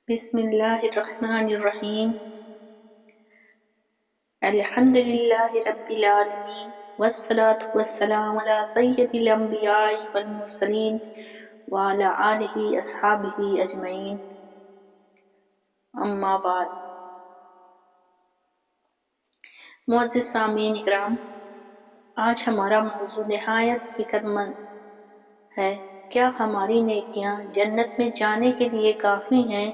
بسم اللہ الرحمن الرحیم الحمد للہ رب العالمین والصلاة والسلام علی سید الانبیاء والمرسلین وعلی آلہ اصحابہ اجمعین اما بعد۔ معزز سامعین اکرام، آج ہمارا موضوع نہایت فکر مند ہے۔ کیا ہماری نیکیاں جنت میں جانے کے لیے کافی ہیں؟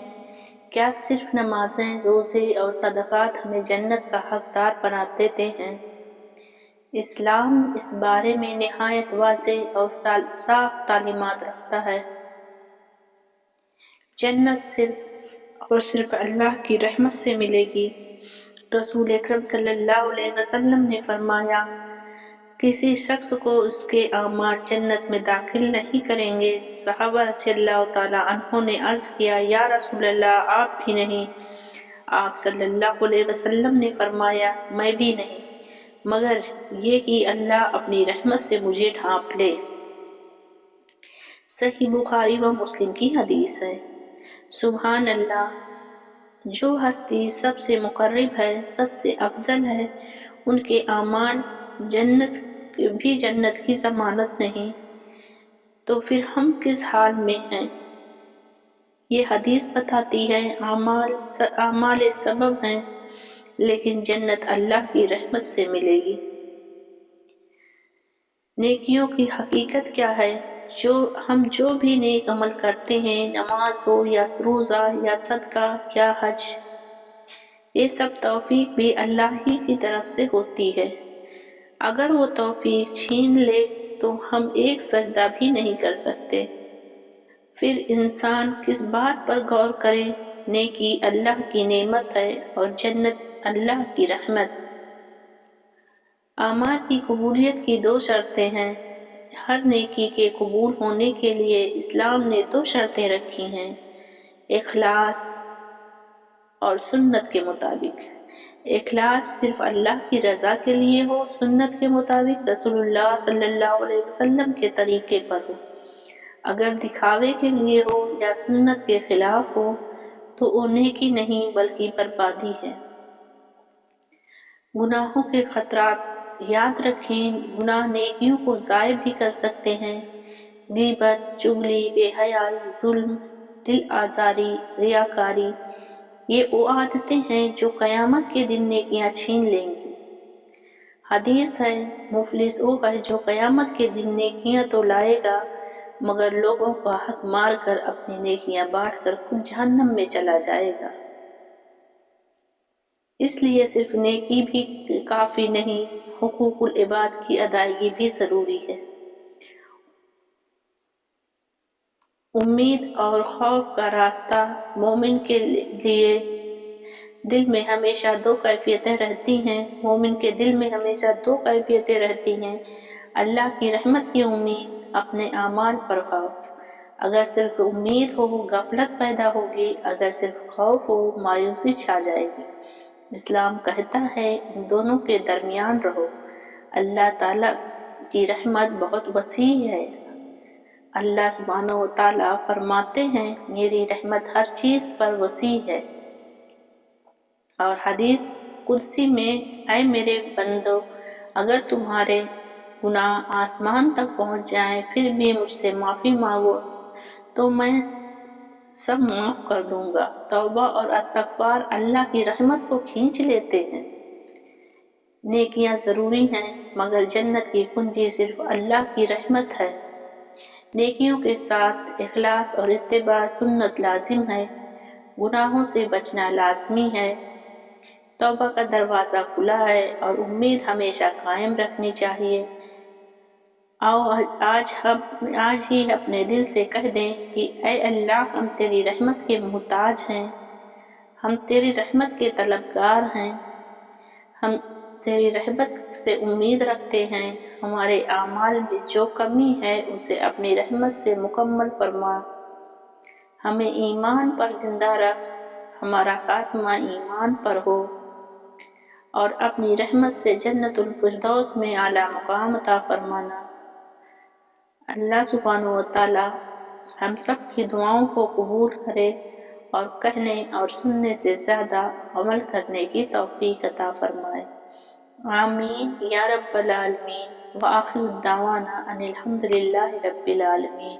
کیا صرف نمازیں، روزے اور صدقات ہمیں جنت کا حقدار بنا دیتے ہیں؟ اسلام اس بارے میں نہایت واضح اور صاف تعلیمات رکھتا ہے۔ جنت صرف اور صرف اللہ کی رحمت سے ملے گی۔ رسول اکرم صلی اللہ علیہ وسلم نے فرمایا، کسی شخص کو اس کے اعمال جنت میں داخل نہیں کریں گے۔ صحابہ رضی اللہ تعالیٰ عنہ نے عرض کیا، یا رسول اللہ، آپ بھی نہیں؟ آپ صلی اللہ علیہ وسلم نے فرمایا، میں بھی نہیں، مگر یہ کہ اللہ اپنی رحمت سے مجھے ڈھانپ لے۔ صحیح بخاری و مسلم کی حدیث ہے۔ سبحان اللہ، جو ہستی سب سے مقرب ہے، سب سے افضل ہے، ان کے اعمال جنت کی ضمانت نہیں، تو پھر ہم کس حال میں ہیں؟ یہ حدیث بتاتی ہے اعمال سبب ہیں، لیکن جنت اللہ کی رحمت سے ملے گی۔ نیکیوں کی حقیقت کیا ہے؟ ہم جو بھی نیک عمل کرتے ہیں، نماز ہو یا روزہ یا صدقہ یا حج، یہ سب توفیق بھی اللہ ہی کی طرف سے ہوتی ہے۔ اگر وہ توفیق چھین لے تو ہم ایک سجدہ بھی نہیں کر سکتے۔ پھر انسان کس بات پر غور کرے؟ نیکی اللہ کی نعمت ہے اور جنت اللہ کی رحمت۔ اعمال کی قبولیت کی دو شرطیں ہیں۔ ہر نیکی کے قبول ہونے کے لیے اسلام نے دو شرطیں رکھی ہیں، اخلاص اور سنت کے مطابق۔ اخلاص صرف اللہ کی رضا کے لیے ہو، سنت کے مطابق رسول اللہ صلی اللہ علیہ وسلم کے طریقے پر ہو۔ اگر دکھاوے کے لیے ہو یا سنت کے خلاف ہو تو وہ نیکی نہیں بلکہ بربادی ہے۔ گناہوں کے خطرات یاد رکھیں، گناہ نیکیوں کو ضائع بھی کر سکتے ہیں۔ غیبت، چغلی، بے حیائی، ظلم، دل آزاری، ریاکاری، یہ وہ عادتیں ہیں جو قیامت کے دن نیکیاں چھین لیں گی۔ حدیث ہے، مفلس وہ ہے جو قیامت کے دن نیکیاں تو لائے گا مگر لوگوں کا حق مار کر اپنی نیکیاں بانٹ کر خود جہنم میں چلا جائے گا۔ اس لیے صرف نیکی بھی کافی نہیں، حقوق العباد کی ادائیگی بھی ضروری ہے۔ امید اور خوف کا راستہ مومن کے لیے دل میں ہمیشہ دو کیفیتیں رہتی ہیں۔ مومن کے دل میں ہمیشہ دو کیفیتیں رہتی ہیں، اللہ کی رحمت کی امید، اپنے اعمال پر خوف۔ اگر صرف امید ہو غفلت پیدا ہوگی، اگر صرف خوف ہو مایوسی چھا جائے گی۔ اسلام کہتا ہے ان دونوں کے درمیان رہو۔ اللہ تعالیٰ کی رحمت بہت وسیع ہے۔ اللہ سبحانہ و تعالیٰ فرماتے ہیں، میری رحمت ہر چیز پر وسیع ہے۔ اور حدیث قدسی میں، اے میرے بندو، اگر تمہارے گناہ آسمان تک پہنچ جائیں پھر بھی مجھ سے معافی مانگو تو میں سب معاف کر دوں گا۔ توبہ اور استغفار اللہ کی رحمت کو کھینچ لیتے ہیں۔ نیکیاں ضروری ہیں مگر جنت کی کنجی صرف اللہ کی رحمت ہے۔ نیکیوں کے ساتھ اخلاص اور اتباع سنت لازم ہے۔ گناہوں سے بچنا لازمی ہے۔ توبہ کا دروازہ کھلا ہے اور امید ہمیشہ قائم رکھنی چاہیے۔ آؤ آج ہی اپنے دل سے کہہ دیں کہ اے اللہ، ہم تیری رحمت کے محتاج ہیں، ہم تیری رحمت کے طلبگار ہیں، ہم تیری رحمت سے امید رکھتے ہیں۔ ہمارے اعمال میں جو کمی ہے اسے اپنی رحمت سے مکمل فرما۔ ہمیں ایمان پر زندہ رکھ، ہمارا خاتمہ ایمان پر ہو، اور اپنی رحمت سے جنت الفردوس میں اعلیٰ مقام عطا فرمانا۔ اللہ سبحانہ و تعالی ہم سب کی دعاؤں کو قبول کرے اور کہنے اور سننے سے زیادہ عمل کرنے کی توفیق عطا فرمائے۔ آمین یا رب العالمین، وآخر دعوانا ان الحمد للہ رب العالمین۔